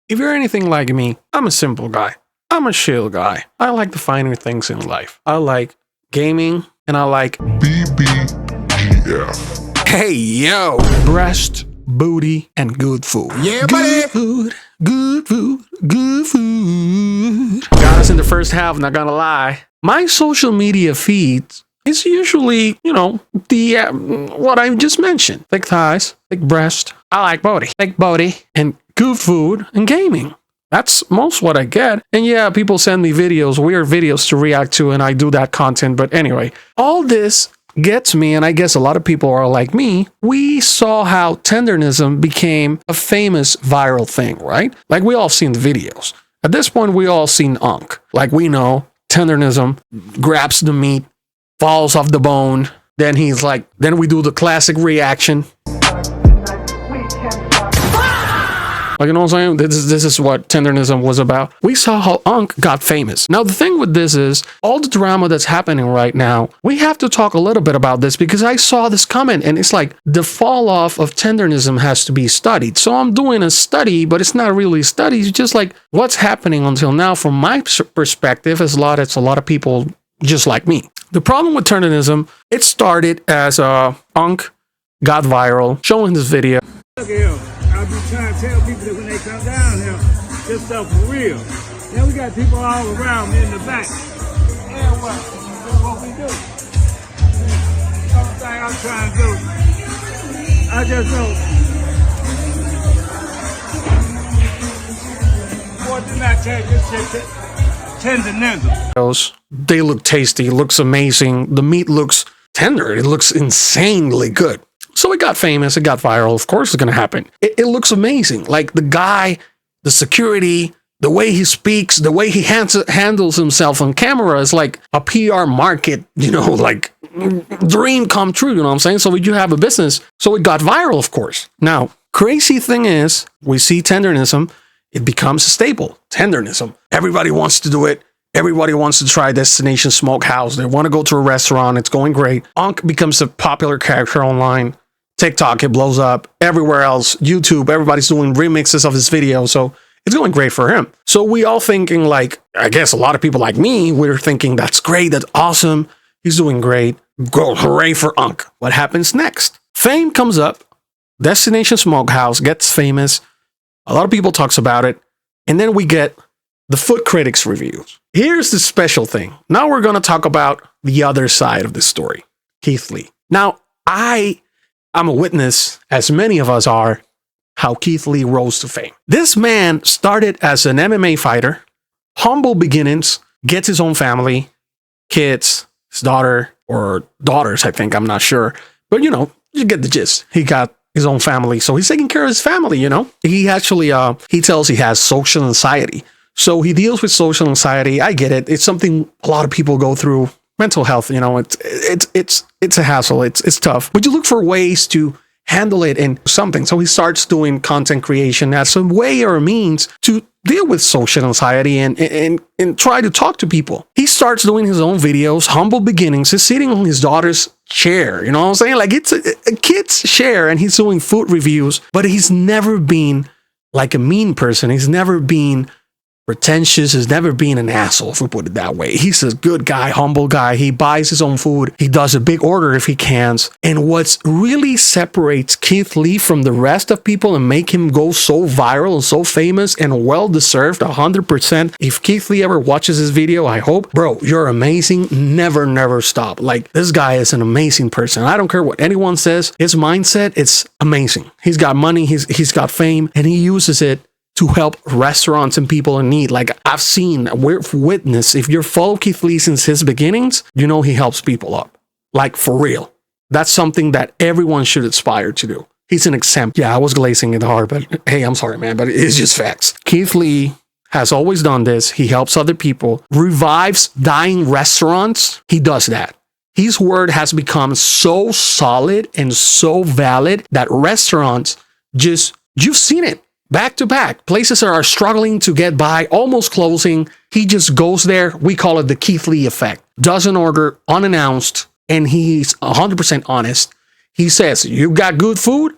If you're anything like me, I'm a simple guy. I'm a chill guy. I like the finer things in life. I like gaming and I like BBGF. Hey, yo! Breast, booty, and good food. Yeah, buddy! Good food. Guys, in the first half, not gonna lie, my social media feed is usually, what I just mentioned. Thick thighs, thick breast, I like booty, thick booty, and good food and gaming. That's most what I get. And yeah, people send me videos, weird videos to react to, and I do that content. But anyway, all this gets me, and I guess a lot of people are like me. We saw how Tendernism became a famous viral thing, right? Like we all seen the videos. At this point, we all seen Unk. Like we know Tendernism grabs the meat, falls off the bone. Then he's like, then we do the classic reaction. Like, you know what I'm saying? This is what Tendernism was about. We saw how Unk got famous. Now, the thing with this is, all the drama that's happening right now, we have to talk a little bit about this because I saw this comment and it's like, the fall off of Tendernism has to be studied. So I'm doing a study, but it's not really a study. It's just like what's happening until now from my perspective. It's a lot of people just like me. The problem with Tendernism, it started as Unk got viral, showing this video. Look at him. I be trying to tell people that when they come down here, this stuff for real. Now we got people all around me in the back. And what? That's what we do. Something I'm trying to do. I just know. Boy, did not take this shit. Tendernism. They look tasty. It looks amazing. The meat looks tender. It looks insanely good. So it got famous, it got viral. Of course it's going to happen. It looks amazing. Like the guy, the security, the way he speaks, the way he handles himself on camera is like a PR market, like dream come true, you know what I'm saying? So you have a business. So it got viral, of course. Now, crazy thing is, we see Tendernism, it becomes a staple. Tendernism. Everybody wants to do it. Everybody wants to try Destination Smokehouse. They want to go to a restaurant. It's going great. Unk becomes a popular character online. TikTok, it blows up. Everywhere else, YouTube, everybody's doing remixes of his videos. So it's going great for him. So we all thinking like, I guess a lot of people like me, we're thinking that's great. That's awesome. He's doing great. Go, hooray for Unk. What happens next? Fame comes up. Destination Smokehouse gets famous. A lot of people talks about it. And then we get the food critics reviews. Here's the special thing. Now we're going to talk about the other side of the story. Keith Lee. Now, I'm a witness, as many of us are, how Keith Lee rose to fame. This man started as an MMA fighter, humble beginnings, gets his own family, kids, his daughter, or daughters, I think, I'm not sure. But, you get the gist. He got his own family, so he's taking care of his family, He actually, he tells he has social anxiety. So he deals with social anxiety. I get it. It's something a lot of people go through. Mental health, it's a hassle. It's tough. But you look for ways to handle it in something. So he starts doing content creation as a way or a means to deal with social anxiety and try to talk to people. He starts doing his own videos, humble beginnings. He's sitting on his daughter's chair. You know what I'm saying? Like it's a kid's chair and he's doing food reviews, but he's never been like a mean person. He's never been pretentious, has never been an asshole, if we put it that way. He's a good guy, humble guy. He buys his own food. He does a big order if he can. And what's really separates Keith Lee from the rest of people and make him go so viral and so famous and well-deserved, 100%. If Keith Lee ever watches this video, I hope, bro, you're amazing. Never stop. Like, this guy is an amazing person. I don't care what anyone says. His mindset, it's amazing. He's got money, he's got fame, and he uses it to help restaurants and people in need. Like I've seen, we've witnessed, if you're follow Keith Lee since his beginnings, he helps people up. Like for real. That's something that everyone should aspire to do. He's an example. Yeah, I was glazing it hard, but hey, I'm sorry, man, but it's just facts. Keith Lee has always done this. He helps other people, revives dying restaurants. He does that. His word has become so solid and so valid that restaurants you've seen it. Back to back, places are struggling to get by, almost closing. He just goes there. We call it the Keith Lee effect. Does an order unannounced, and he's 100% honest. He says, you got good food,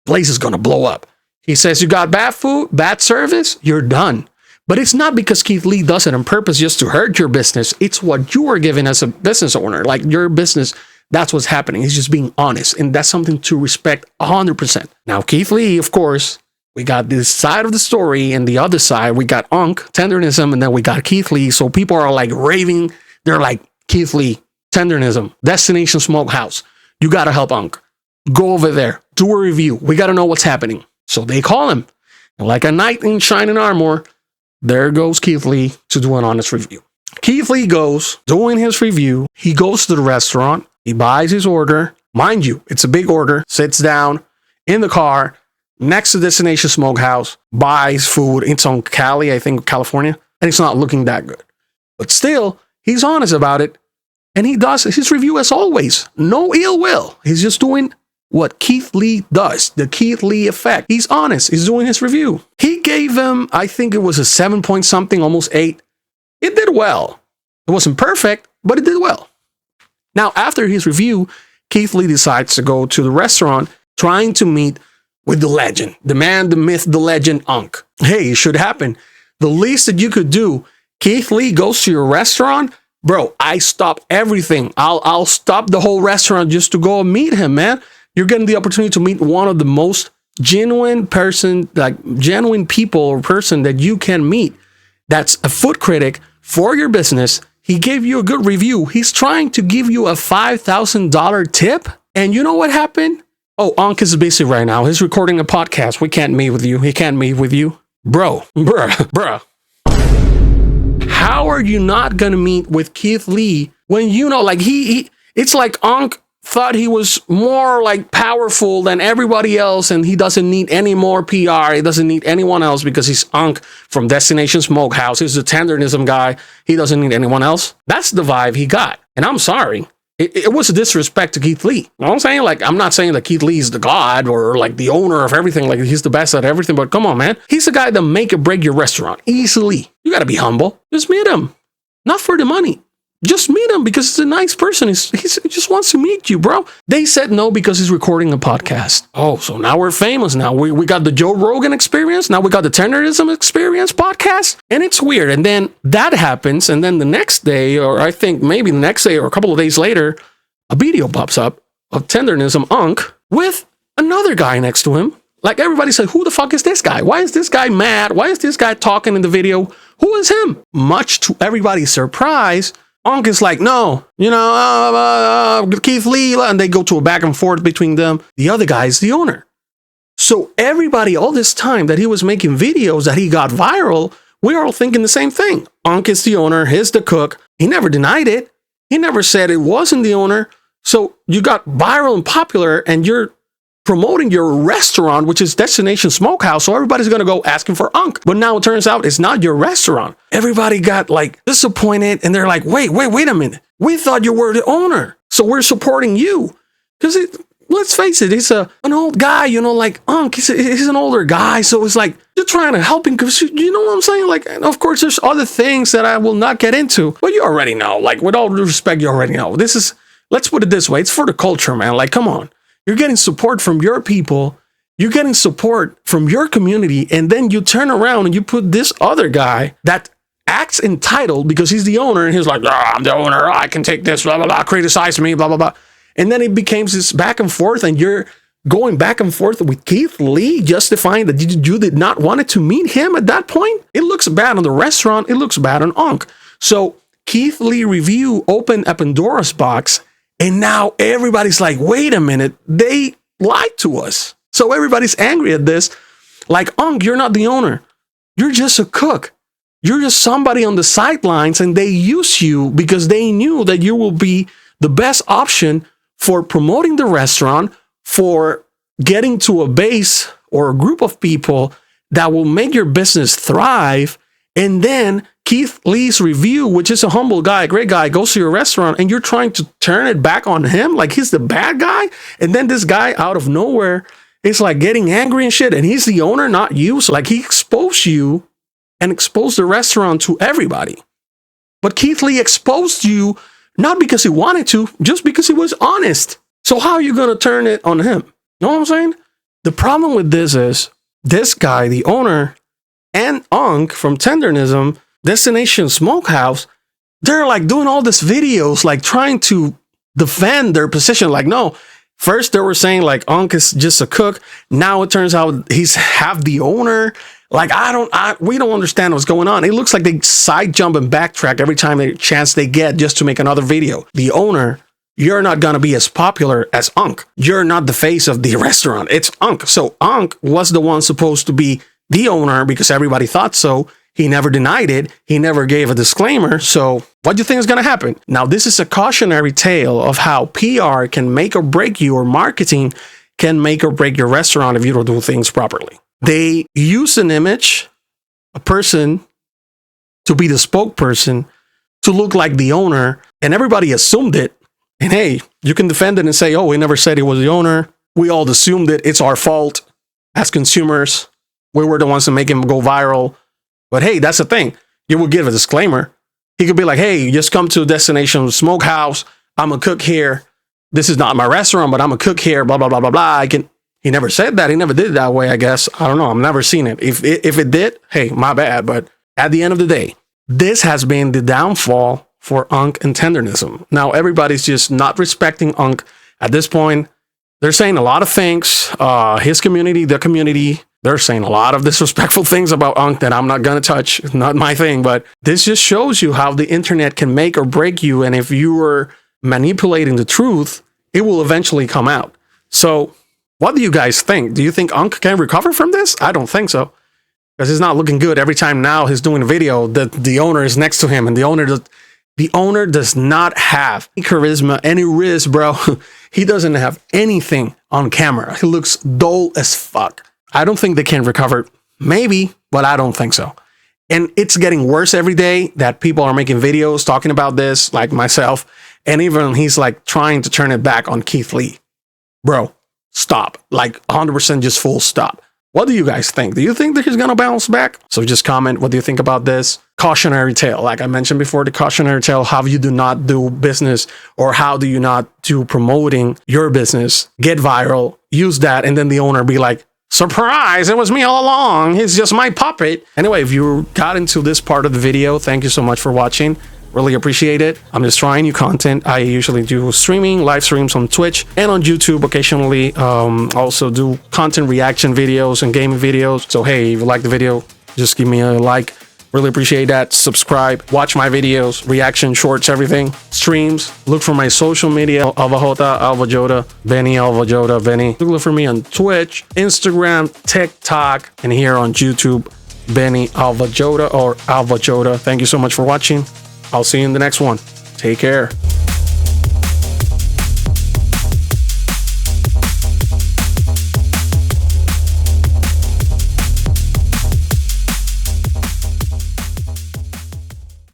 place is going to blow up. He says you got bad food, bad service, you're done. But it's not because Keith Lee does it on purpose just to hurt your business. It's what you are given as a business owner. Like your business, that's what's happening. He's just being honest. And that's something to respect 100%. Now, Keith Lee, of course, we got this side of the story, and the other side, we got Tendernism, and then we got Keith Lee. So people are like raving. They're like, Keith Lee, Tendernism, Destination Smokehouse. You got to help Go over there. Do a review. We got to know what's happening. So they call him. And like a knight in shining armor, there goes Keith Lee to do an honest review. Keith Lee goes, doing his review. He goes to the restaurant. He buys his order. Mind you, it's a big order. Sits down in the car next to Destination Smokehouse. Buys food. It's on Cali, I think, California. And it's not looking that good. But still, he's honest about it. And he does his review as always. No ill will. He's just doing what Keith Lee does, the Keith Lee effect. He's honest. He's doing his review. He gave him, I think it was a 7 point something, almost 8. It did well. It wasn't perfect, but it did well. Now, after his review, Keith Lee decides to go to the restaurant trying to meet with the legend, the man, the myth, the legend, Unc. Hey, it should happen. The least that you could do, Keith Lee goes to your restaurant. Bro, I stop everything. I'll stop the whole restaurant just to go meet him, man. You're getting the opportunity to meet one of the most genuine people or person that you can meet. That's a food critic for your business. He gave you a good review. He's trying to give you a $5,000 tip. And you know what happened? Oh, Unc is busy right now. He's recording a podcast. We can't meet with you. He can't meet with you. Bruh. How are you not going to meet with Keith Lee when you know, like it's like Unc thought he was more like powerful than everybody else, and he doesn't need any more PR. He doesn't need anyone else because he's Unc from Destination Smokehouse. He's the Tendernism guy. He doesn't need anyone else. That's the vibe he got. And I'm sorry. It was a disrespect to Keith Lee. You know what I'm saying? Like, I'm not saying that Keith Lee is the god or like the owner of everything. Like, he's the best at everything. But come on, man. He's the guy that make or break your restaurant easily. You got to be humble. Just meet him. Not for the money. Just meet him because he's a nice person. He just wants to meet you, bro. They said no because he's recording a podcast. Oh, so now we're famous. Now we got the Joe Rogan experience. Now we got the Tendernism experience podcast. And it's weird. And then that happens. And then the next day, or I think maybe the next day or a couple of days later, a video pops up of Tendernism Unc with another guy next to him. Like everybody said, who the fuck is this guy? Why is this guy mad? Why is this guy talking in the video? Who is him? Much to everybody's surprise, Unc is like, no, Keith Lee, and they go to a back and forth between them. The other guy is the owner. So everybody, all this time that he was making videos that he got viral, we're all thinking the same thing. Unc is the owner, he's the cook. He never denied it. He never said it wasn't the owner. So you got viral and popular, and you're promoting your restaurant, which is Destination Smokehouse. So everybody's going to go asking for Unc. But now it turns out it's not your restaurant. Everybody got like disappointed, and they're like, wait a minute. We thought you were the owner. So we're supporting you. Because let's face it, he's an old guy, like Unc. He's an older guy. So it's like, you're trying to help him because you know what I'm saying? Like, of course, there's other things that I will not get into. But you already know. Like, with all due respect, you already know. Let's put it this way. It's for the culture, man. Like, come on. You're getting support from your people. You're getting support from your community. And then you turn around and you put this other guy that acts entitled because he's the owner. And he's like, I'm the owner. I can take this, blah, blah, blah. Criticize me, blah, blah, blah. And then it becomes this back and forth. And you're going back and forth with Keith Lee, justifying that you did not want to meet him at that point. It looks bad on the restaurant. It looks bad on Unc. So Keith Lee review opened a Pandora's box. And now everybody's like, wait a minute, they lied to us. So everybody's angry at this. Like, Unc, you're not the owner. You're just a cook. You're just somebody on the sidelines, and they use you because they knew that you will be the best option for promoting the restaurant, for getting to a base or a group of people that will make your business thrive. And then Keith Lee's review, which is a humble guy, a great guy, goes to your restaurant, and you're trying to turn it back on him like he's the bad guy. And then this guy out of nowhere is like getting angry and shit, and he's the owner, not you. So like, he exposed you and exposed the restaurant to everybody. But Keith Lee exposed you not because he wanted to, just because he was honest. So how are you going to turn it on him? You know what I'm saying? The problem with this is this guy, the owner, and Unk from Tendernism, Destination Smokehouse, they're like doing all these videos, like trying to defend their position. Like, no, first they were saying like Unk is just a cook. Now it turns out he's half the owner. Like, we don't understand what's going on. It looks like they side jump and backtrack every time they chance they get just to make another video. The owner, you're not going to be as popular as Unk. You're not the face of the restaurant. It's Unk. So Unk was the one supposed to be the owner because everybody thought so. He never denied it. He never gave a disclaimer. So what do you think is going to happen? Now, this is a cautionary tale of how PR can make or break you, or marketing can make or break your restaurant if you don't do things properly. They use an image, a person, to be the spokesperson, to look like the owner, and everybody assumed it. And hey, you can defend it and say, oh, we never said he was the owner. We all assumed it. It's our fault as consumers. We were the ones to make him go viral. But hey, that's the thing. You would give a disclaimer. He could be like, hey, just come to Destination Smokehouse. I'm a cook here. This is not my restaurant, but I'm a cook here. Blah, blah, blah, blah, blah. He never said that. He never did it that way, I guess. I don't know. I've never seen it. If it did, hey, my bad. But at the end of the day, this has been the downfall for Unk and Tendernism. Now, everybody's just not respecting Unk. At this point, they're saying a lot of things. His community, the community, they're saying a lot of disrespectful things about Unk that I'm not going to touch. It's not my thing. But this just shows you how the internet can make or break you. And if you were manipulating the truth, it will eventually come out. So what do you guys think? Do you think Unk can recover from this? I don't think so. Because it's not looking good. Every time now he's doing a video, that the owner is next to him, and the owner does not have any charisma, any riz, bro. He doesn't have anything on camera. He looks dull as fuck. I don't think they can recover. Maybe, but I don't think so. And it's getting worse every day that people are making videos talking about this, like myself. And even he's like trying to turn it back on Keith Lee. Bro, stop. Like 100% just full stop. What do you guys think? Do you think that he's going to bounce back? So just comment. What do you think about this? Cautionary tale. Like I mentioned before, the cautionary tale, how you do not do business, or how do you not do promoting your business, get viral, use that, and then the owner be like, surprise, it was me all along. He's just my puppet. Anyway, if you got into this part of the video, thank you so much for watching. Really appreciate it. I'm just trying new content. I usually do streaming, live streams on Twitch and on YouTube occasionally. Also do content reaction videos and gaming videos. So hey, if you like the video, just give me a like. Really appreciate that. Subscribe, watch my videos, reaction shorts, everything. Streams. Look for my social media, Alvajota, Alvajota, Benny, Alvajota, Benny. Look for me on Twitch, Instagram, TikTok, and here on YouTube, Benny Alvajota or Alvajota. Thank you so much for watching. I'll see you in the next one. Take care.